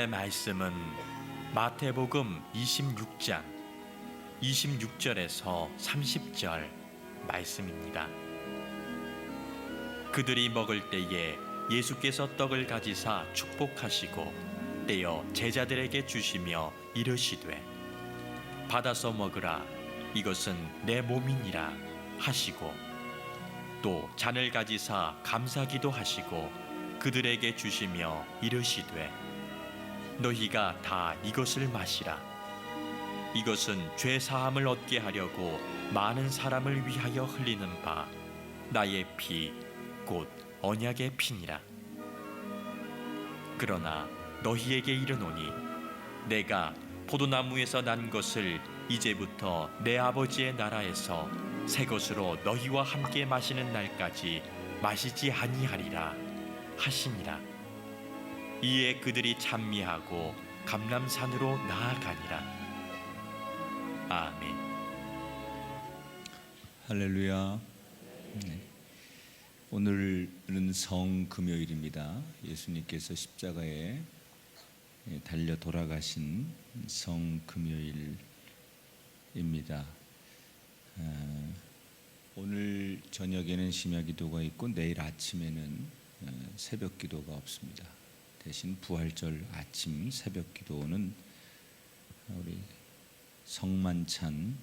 오늘의 말씀은 마태복음 26장 26절에서 30절 말씀입니다. 그들이 먹을 때에 예수께서 떡을 가지사 축복하시고 떼어 제자들에게 주시며 이르시되 받아서 먹으라, 이것은 내 몸이니라 하시고 또 잔을 가지사 감사기도 하시고 그들에게 주시며 이르시되 너희가 다 이것을 마시라, 이것은 죄 사함을 얻게 하려고 많은 사람을 위하여 흘리는 바 나의 피 곧 언약의 피니라. 그러나 너희에게 이르노니 내가 포도나무에서 난 것을 이제부터 내 아버지의 나라에서 새 것으로 너희와 함께 마시는 날까지 마시지 아니하리라 하시니라. 이에 그들이 찬미하고 감람산으로 나아가니라. 아멘. 할렐루야. 오늘은 성금요일입니다. 예수님께서 십자가에 달려 돌아가신 성금요일입니다. 오늘 저녁에는 심야기도가 있고 내일 아침에는 새벽기도가 없습니다. 대신 부활절 아침 새벽기도는 우리 성만찬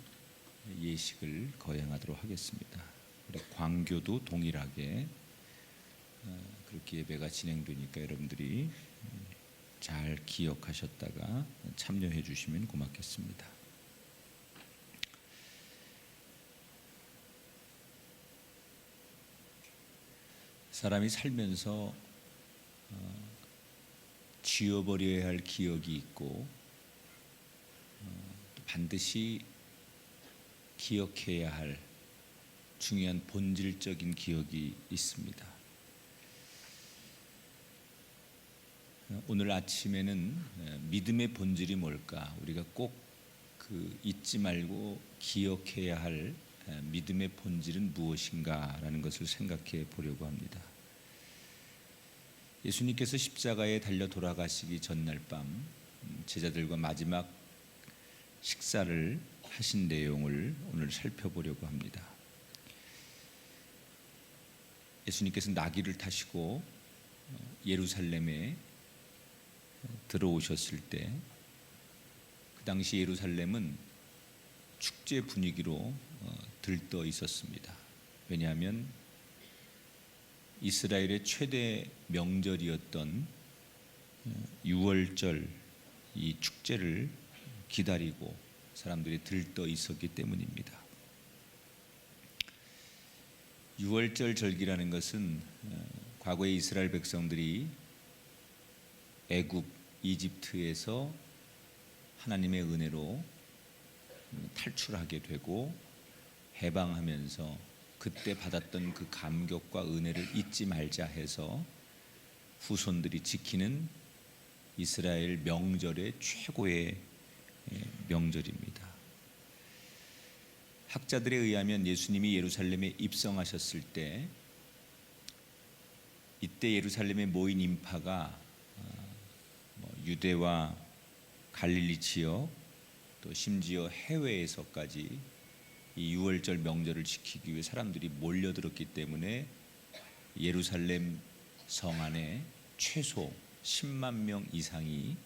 예식을 거행하도록 하겠습니다. 우리 광교도 동일하게 그렇게 예배가 진행되니까 여러분들이 잘 기억하셨다가 참여해 주시면 고맙겠습니다. 사람이 살면서 지워버려야 할 기억이 있고 반드시 기억해야 할 중요한 본질적인 기억이 있습니다. 오늘 아침에는 믿음의 본질이 뭘까, 우리가 꼭 잊지 말고 기억해야 할 믿음의 본질은 무엇인가라는 것을 생각해 보려고 합니다. 예수님께서 십자가에 달려 돌아가시기 전날 밤 제자들과 마지막 식사를 하신 내용을 오늘 살펴보려고 합니다. 예수님께서 나귀를 타시고 예루살렘에 들어오셨을 때 그 당시 예루살렘은 축제 분위기로 들떠 있었습니다. 왜냐하면 이스라엘의 최대 명절이었던 유월절 이 축제를 기다리고 사람들이 들떠 있었기 때문입니다. 유월절 절기라는 것은 과거의 이스라엘 백성들이 애굽, 이집트에서 하나님의 은혜로 탈출하게 되고 해방하면서 그때 받았던 그 감격과 은혜를 잊지 말자 해서 후손들이 지키는 이스라엘 명절의 최고의 명절입니다. 학자들에 의하면 예수님이 예루살렘에 입성하셨을 때 이때 예루살렘에 모인 인파가 유대와 갈릴리 지역 또 심지어 해외에서까지 이 유월절 명절을 지키기 위해 사람들이 몰려들었기 때문에 예루살렘 성 안에 최소 10만 명 이상이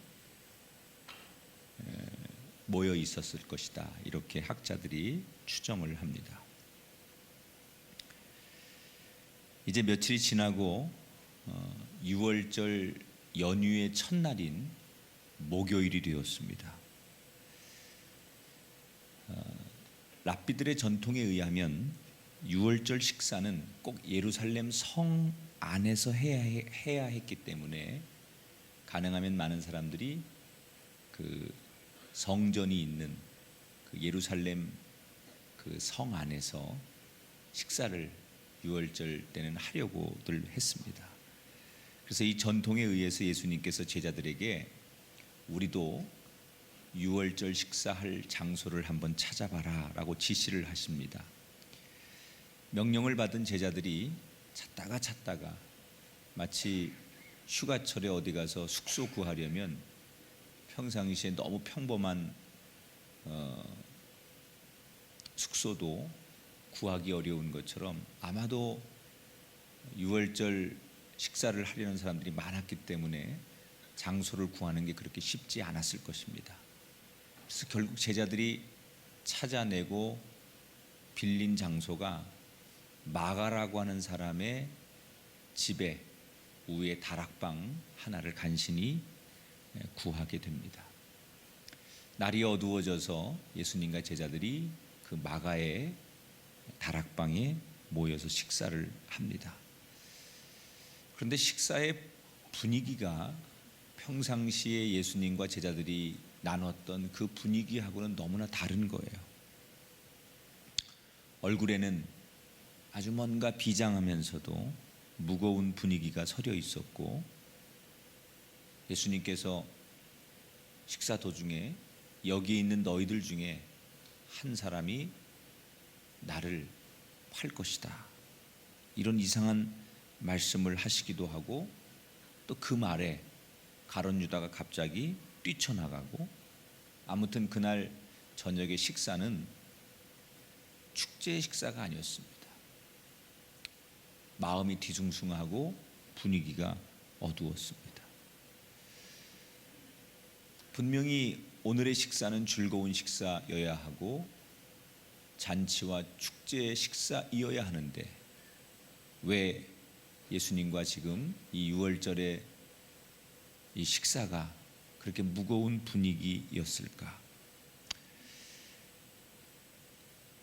모여 있었을 것이다, 이렇게 학자들이 추정을 합니다. 이제 며칠이 지나고 유월절 연휴의 첫날인 목요일이 되었습니다. 랍비들의 전통에 의하면 유월절 식사는 꼭 예루살렘 성 안에서 해야 했기 때문에 가능하면 많은 사람들이 그 성전이 있는 그 예루살렘 그 성 안에서 식사를 유월절 때는 하려고들 했습니다. 그래서 이 전통에 의해서 예수님께서 제자들에게 우리도 유월절 식사할 장소를 한번 찾아봐라 라고 지시를 하십니다. 명령을 받은 제자들이 찾다가 마치 휴가철에 어디 가서 숙소 구하려면 평상시에 너무 평범한 숙소도 구하기 어려운 것처럼 아마도 유월절 식사를 하려는 사람들이 많았기 때문에 장소를 구하는 게 그렇게 쉽지 않았을 것입니다. 그래서 결국 제자들이 찾아내고 빌린 장소가 마가라고 하는 사람의 집에 위에 다락방 하나를 간신히 구하게 됩니다. 날이 어두워져서 예수님과 제자들이 그 마가의 다락방에 모여서 식사를 합니다. 그런데 식사의 분위기가 평상시에 예수님과 제자들이 나눴던 그 분위기하고는 너무나 다른 거예요. 얼굴에는 아주 뭔가 비장하면서도 무거운 분위기가 서려 있었고, 예수님께서 식사 도중에 여기 있는 너희들 중에 한 사람이 나를 팔 것이다, 이런 이상한 말씀을 하시기도 하고, 또 그 말에 가룟 유다가 갑자기 뛰쳐나가고, 아무튼 그날 저녁의 식사는 축제 식사가 아니었습니다. 마음이 뒤숭숭하고 분위기가 어두웠습니다. 분명히 오늘의 식사는 즐거운 식사여야 하고 잔치와 축제의 식사이어야 하는데, 왜 예수님과 지금 이 유월절의 이 식사가 그렇게 무거운 분위기였을까?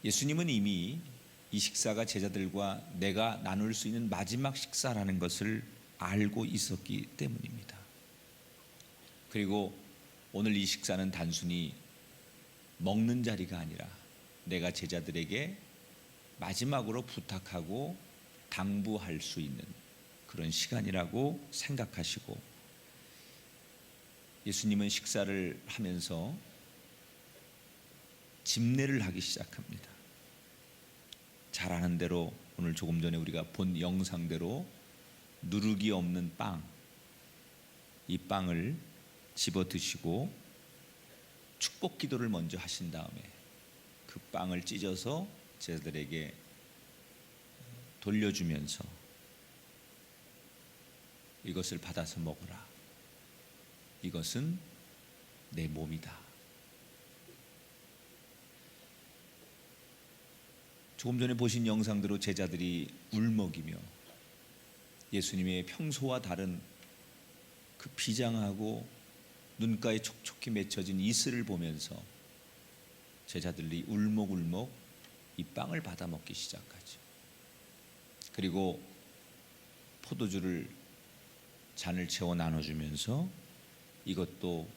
예수님은 이미 이 식사가 제자들과 내가 나눌 수 있는 마지막 식사라는 것을 알고 있었기 때문입니다. 그리고 오늘 이 식사는 단순히 먹는 자리가 아니라 내가 제자들에게 마지막으로 부탁하고 당부할 수 있는 그런 시간이라고 생각하시고, 예수님은 식사를 하면서 집례를 하기 시작합니다. 잘 아는 대로 오늘 조금 전에 우리가 본 영상대로 누룩이 없는 빵, 이 빵을 집어 드시고 축복 기도를 먼저 하신 다음에 그 빵을 찢어서 제자들에게 돌려주면서 이것을 받아서 먹으라, 이것은 내 몸이다. 조금 전에 보신 영상대로 제자들이 울먹이며 예수님의 평소와 다른 그 비장하고 눈가에 촉촉히 맺혀진 이슬을 보면서 제자들이 울먹울먹 이 빵을 받아 먹기 시작하죠. 그리고 포도주를 잔을 채워 나눠주면서 이것도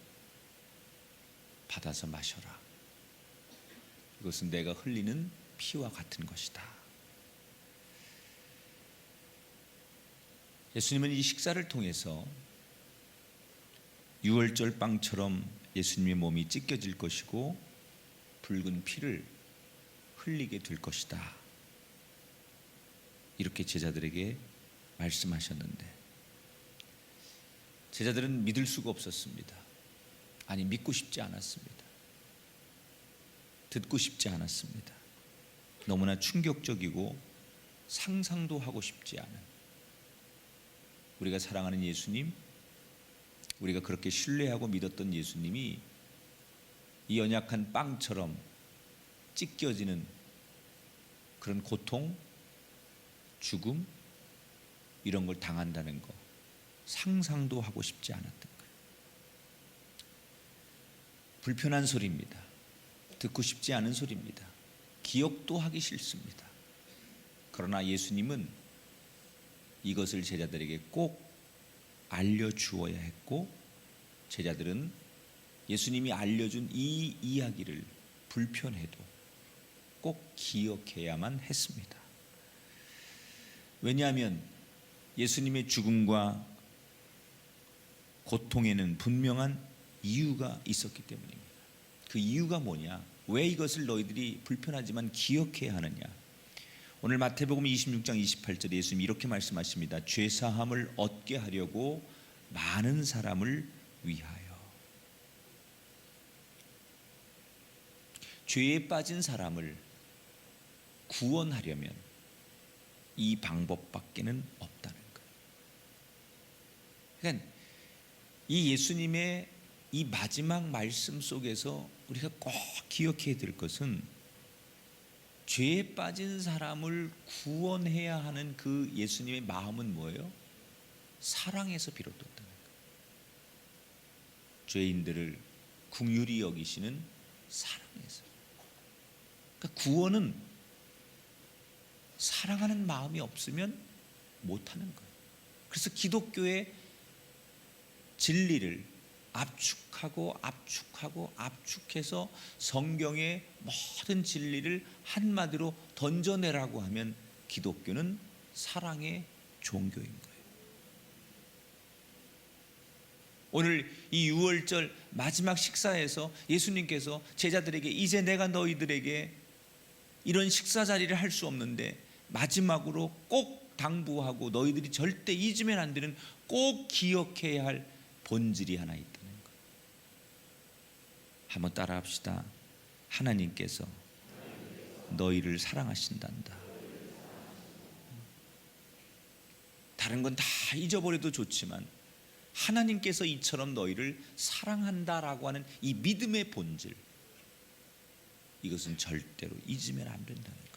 받아서 마셔라, 이것은 내가 흘리는 피와 같은 것이다. 예수님은 이 식사를 통해서 유월절 빵처럼 예수님의 몸이 찢겨질 것이고 붉은 피를 흘리게 될 것이다, 이렇게 제자들에게 말씀하셨는데, 제자들은 믿을 수가 없었습니다. 아니, 믿고 싶지 않았습니다. 듣고 싶지 않았습니다. 너무나 충격적이고 상상도 하고 싶지 않은, 우리가 사랑하는 예수님, 우리가 그렇게 신뢰하고 믿었던 예수님이 이 연약한 빵처럼 찢겨지는 그런 고통, 죽음, 이런 걸 당한다는 거 상상도 하고 싶지 않았던 거예요. 불편한 소리입니다. 듣고 싶지 않은 소리입니다. 기억도 하기 싫습니다. 그러나 예수님은 이것을 제자들에게 꼭 알려주어야 했고, 제자들은 예수님이 알려준 이 이야기를 불편해도 꼭 기억해야만 했습니다. 왜냐하면 예수님의 죽음과 고통에는 분명한 이유가 있었기 때문입니다. 그 이유가 뭐냐? 왜 이것을 너희들이 불편하지만 기억해야 하느냐? 오늘 마태복음 26장 28절에 예수님이 이렇게 말씀하십니다. 죄사함을 얻게 하려고 많은 사람을 위하여. 죄에 빠진 사람을 구원하려면 이 방법밖에는 없다는 거예요. 그러니까 이 예수님의 이 마지막 말씀 속에서 우리가 꼭 기억해야 될 것은 죄에 빠진 사람을 구원해야 하는 그 예수님의 마음은 뭐예요? 사랑에서 비롯됐다는 거예요. 죄인들을 긍휼히 여기시는 사랑에서. 그러니까 구원은 사랑하는 마음이 없으면 못하는 거예요. 그래서 기독교의 진리를 압축해서 성경의 모든 진리를 한마디로 던져내라고 하면 기독교는 사랑의 종교인 거예요. 오늘 이 6월절 마지막 식사에서 예수님께서 제자들에게 이제 내가 너희들에게 이런 식사 자리를 할 수 없는데 마지막으로 꼭 당부하고 너희들이 절대 잊으면 안 되는 꼭 기억해야 할 본질이 하나 있다는 거예요. 한번 따라 합시다. 하나님께서 너희를 사랑하신단다. 다른 건 다 잊어버려도 좋지만 하나님께서 이처럼 너희를 사랑한다라고 하는 이 믿음의 본질, 이것은 절대로 잊으면 안 된다는 거예요.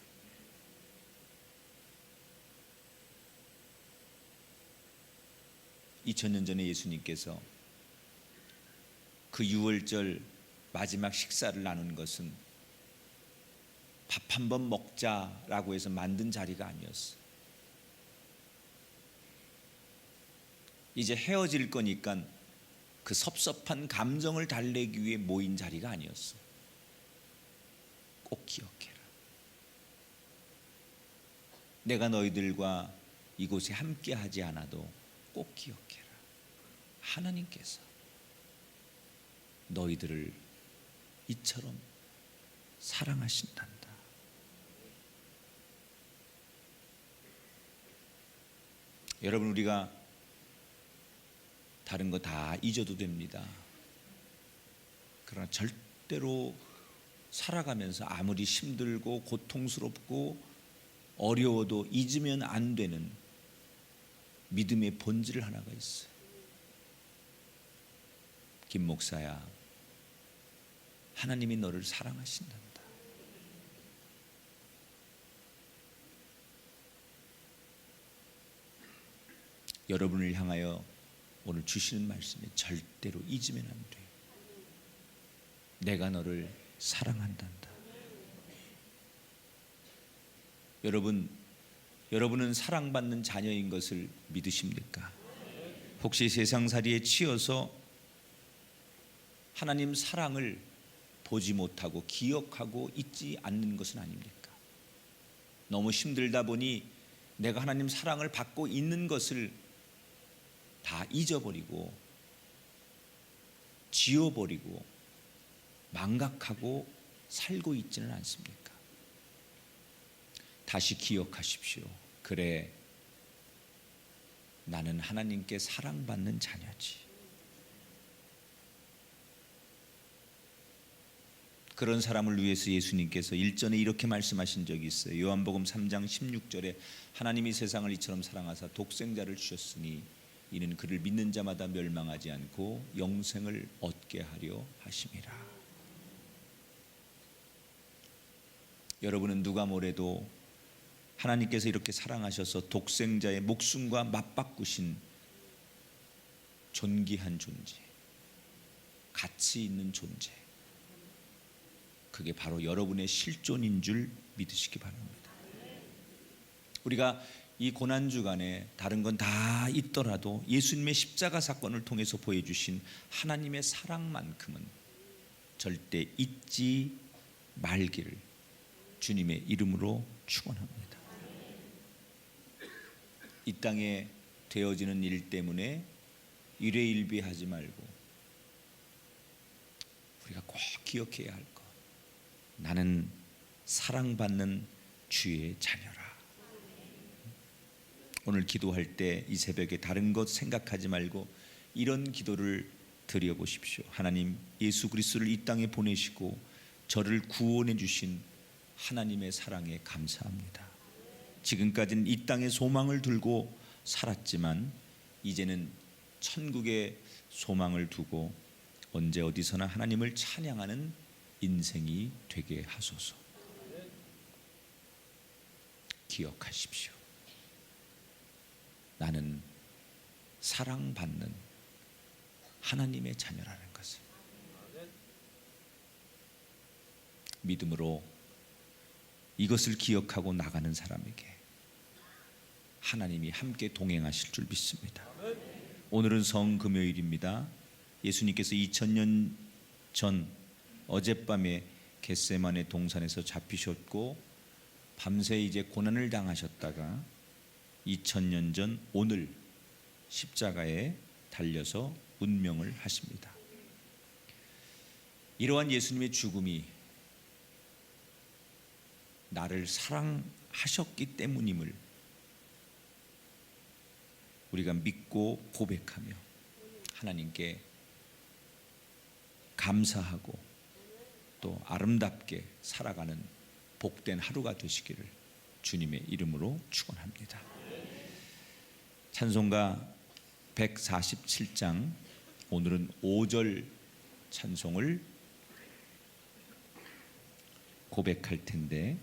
2000년 전에 예수님께서 그 6월절 마지막 식사를 나눈 것은 밥 한 번 먹자라고 해서 만든 자리가 아니었어요. 이제 헤어질 거니까 그 섭섭한 감정을 달래기 위해 모인 자리가 아니었어요. 꼭 기억해라. 내가 너희들과 이곳에 함께 하지 않아도 꼭 기억해라. 하나님께서 너희들을 이처럼 사랑하신단다. 여러분, 우리가 다른 거 다 잊어도 됩니다. 그러나 절대로 살아가면서 아무리 힘들고 고통스럽고 어려워도 잊으면 안 되는 믿음의 본질 하나가 있어요. 김 목사야, 하나님이 너를 사랑하신단다. 여러분을 향하여 오늘 주시는 말씀에 절대로 잊으면 안 돼요. 내가 너를 사랑한단다. 여러분은 사랑받는 자녀인 것을 믿으십니까? 혹시 세상살이에 치여서 하나님 사랑을 보지 못하고 기억하고 잊지 않는 것은 아닙니까? 너무 힘들다 보니 내가 하나님 사랑을 받고 있는 것을 다 잊어버리고 지워버리고 망각하고 살고 있지는 않습니까? 다시 기억하십시오. 그래, 나는 하나님께 사랑받는 자녀지. 그런 사람을 위해서 예수님께서 일전에 이렇게 말씀하신 적이 있어요. 요한복음 3장 16절에 하나님이 세상을 이처럼 사랑하사 독생자를 주셨으니 이는 그를 믿는 자마다 멸망하지 않고 영생을 얻게 하려 하심이라. 여러분은 누가 뭐래도 하나님께서 이렇게 사랑하셔서 독생자의 목숨과 맞바꾸신 존귀한 존재, 가치 있는 존재, 그게 바로 여러분의 실존인 줄 믿으시기 바랍니다. 우리가 이 고난주간에 다른 건 다 있더라도 예수님의 십자가 사건을 통해서 보여주신 하나님의 사랑만큼은 절대 잊지 말기를 주님의 이름으로 축원합니다. 이 땅에 되어지는 일 때문에 일회일비하지 말고 우리가 꼭 기억해야 할 것, 나는 사랑받는 주의 자녀라. 오늘 기도할 때 이 새벽에 다른 것 생각하지 말고 이런 기도를 드려보십시오. 하나님, 예수 그리스도를 이 땅에 보내시고 저를 구원해 주신 하나님의 사랑에 감사합니다. 지금까지는 이 땅에 소망을 들고 살았지만 이제는 천국의 소망을 두고 언제 어디서나 하나님을 찬양하는 인생이 되게 하소서. 기억하십시오. 나는 사랑받는 하나님의 자녀라는 것을 믿음으로 이것을 기억하고 나가는 사람에게 하나님이 함께 동행하실 줄 믿습니다. 오늘은 성금요일입니다. 예수님께서 2000년 전 어젯밤에 겟세마네 동산에서 잡히셨고 밤새 이제 고난을 당하셨다가 2000년 전 오늘 십자가에 달려서 운명을 하십니다. 이러한 예수님의 죽음이 나를 사랑하셨기 때문임을 우리가 믿고 고백하며 하나님께 감사하고 또 아름답게 살아가는 복된 하루가 되시기를 주님의 이름으로 축원합니다. 찬송가 147장 오늘은 5절 찬송을 고백할 텐데,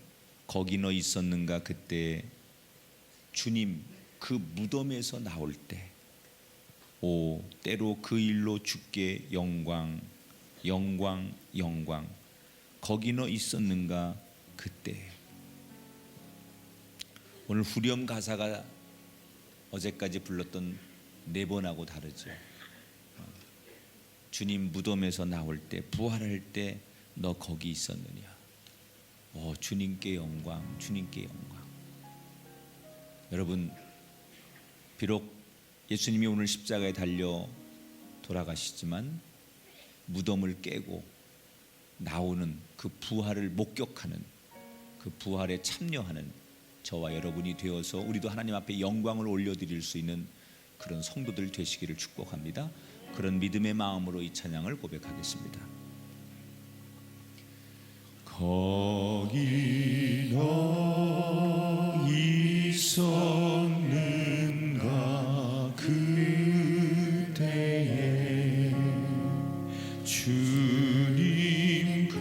거기 너 있었는가 그때 주님 그 무덤에서 나올 때, 오 때로 그 일로 주께 영광 영광 영광, 거기 너 있었는가 그때. 오늘 후렴 가사가 어제까지 불렀던 네 번하고 다르죠. 주님 무덤에서 나올 때, 부활할 때 너 거기 있었느냐. 주님께 영광, 주님께 영광. 여러분, 비록 예수님이 오늘 십자가에 달려 돌아가시지만 무덤을 깨고 나오는 그 부활을 목격하는, 그 부활에 참여하는 저와 여러분이 되어서 우리도 하나님 앞에 영광을 올려드릴 수 있는 그런 성도들 되시기를 축복합니다. 그런 믿음의 마음으로 이 찬양을 고백하겠습니다. 거기 너 있었는가 그때에 주님 그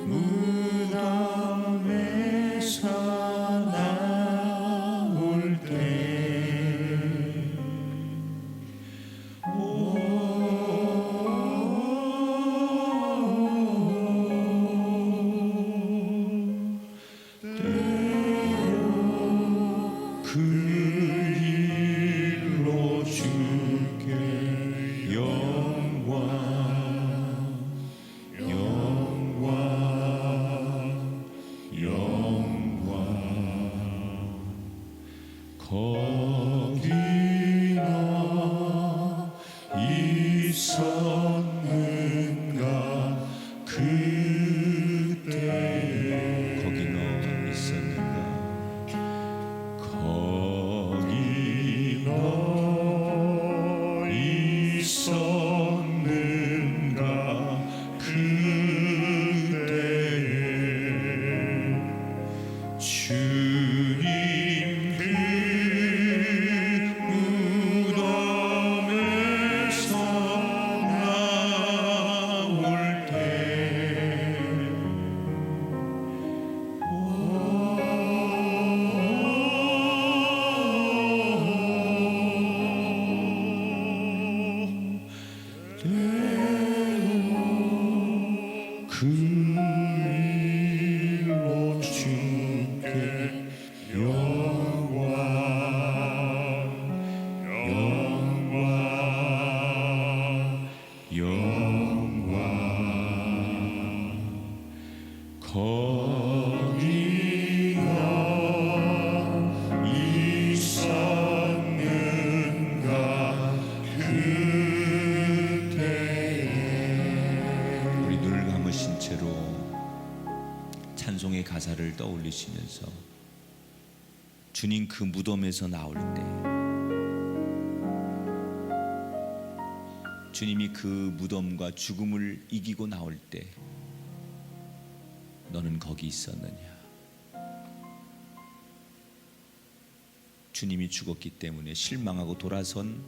무덤에서 나올 때, 그 일로 주께 영광 영광 영광. 거기 너 있었는가 그때, 거기 너 있었는가, 거기 너 있었는가 그때 주님 그 무덤에서 나올 때, 그 일로 주께 영광 영광 영광. 거기 너 있었는가 그때. 우리 눈을 감으신 채로 찬송의 가사를 떠올리시면서 주님 그 무덤에서 나올 때, 주님이 그 무덤과 죽음을 이기고 나올 때 너는 거기 있었느냐? 주님이 죽었기 때문에 실망하고 돌아선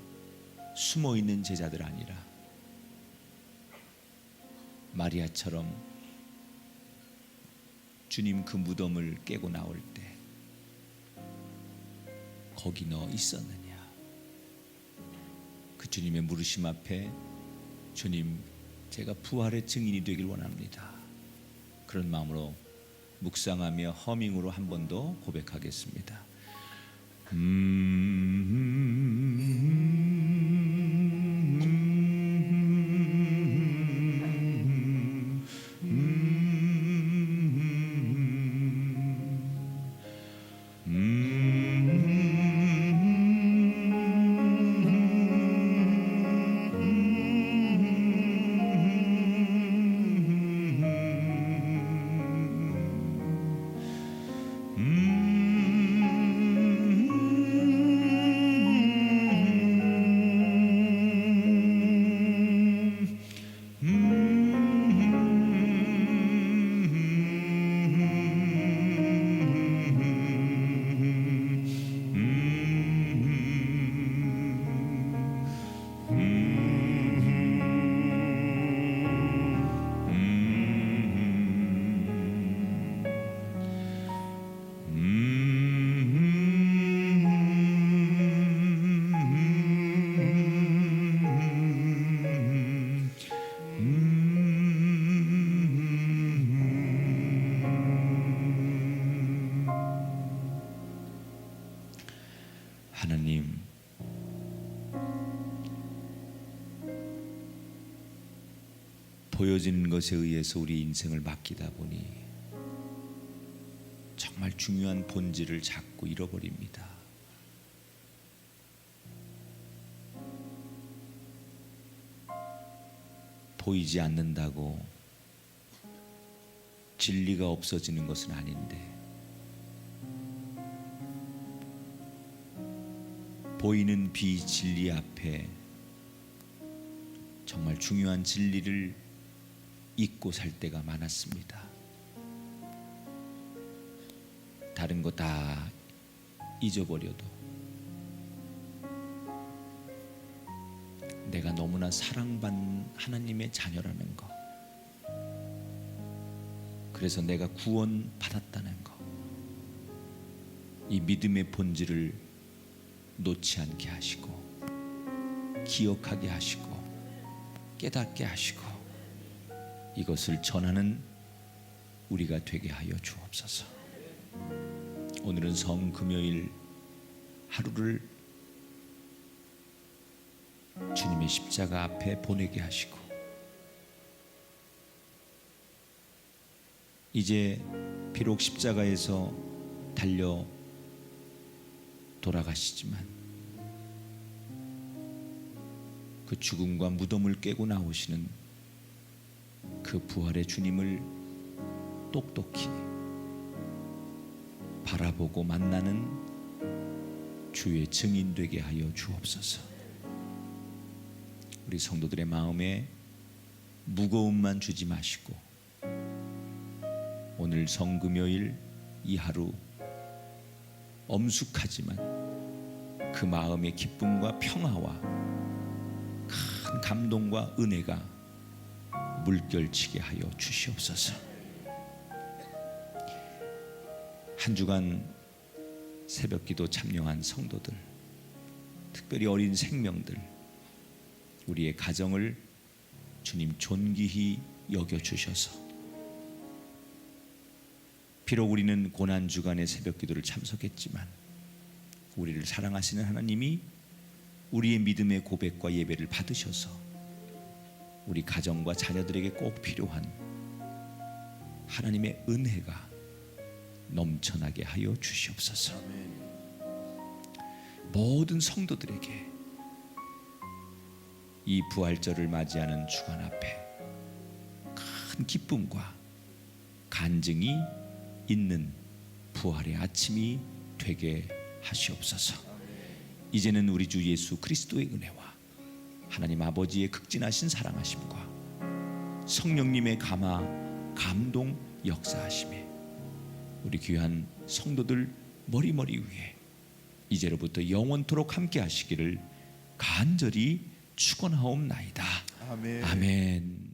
숨어있는 제자들 아니라 마리아처럼 주님 그 무덤을 깨고 나올 때 거기 너 있었느냐? 그 주님의 물으심 앞에 주님, 제가 부활의 증인이 되길 원합니다. 그런 마음으로 묵상하며 허밍으로 한 번 더 고백하겠습니다. 하나님, 보여지는 것에 의해서 우리 인생을 맡기다 보니 정말 중요한 본질을 자꾸 잃어버립니다. 보이지 않는다고 진리가 없어지는 것은 아닌데, 보이는 비진리 앞에 정말 중요한 진리를 잊고 살 때가 많았습니다. 다른 거 다 잊어버려도 내가 너무나 사랑받는 하나님의 자녀라는 거, 그래서 내가 구원 받았다는 거, 이 믿음의 본질을 놓지 않게 하시고 기억하게 하시고 깨닫게 하시고 이것을 전하는 우리가 되게 하여 주옵소서. 오늘은 성금요일 하루를 주님의 십자가 앞에 보내게 하시고, 이제 비록 십자가에서 달려 돌아가시지만 그 죽음과 무덤을 깨고 나오시는 그 부활의 주님을 똑똑히 바라보고 만나는 주의 증인 되게 하여 주옵소서. 우리 성도들의 마음에 무거움만 주지 마시고 오늘 성금요일 이 하루 엄숙하지만 그 마음의 기쁨과 평화와 큰 감동과 은혜가 물결치게 하여 주시옵소서. 한 주간 새벽기도 참여한 성도들, 특별히 어린 생명들, 우리의 가정을 주님 존귀히 여겨주셔서 비록 우리는 고난주간의 새벽기도를 참석했지만 우리를 사랑하시는 하나님이 우리의 믿음의 고백과 예배를 받으셔서 우리 가정과 자녀들에게 꼭 필요한 하나님의 은혜가 넘쳐나게 하여 주시옵소서. 모든 성도들에게 이 부활절을 맞이하는 주간 앞에 큰 기쁨과 간증이 있는 부활의 아침이 되게 하시옵소서. 이제는 우리 주 예수 그리스도의 은혜와 하나님 아버지의 극진하신 사랑하심과 성령님의 감화 감동 역사하심에 우리 귀한 성도들 머리머리 위에 이제로부터 영원토록 함께 하시기를 간절히 축원하옵나이다. 아멘. 아멘.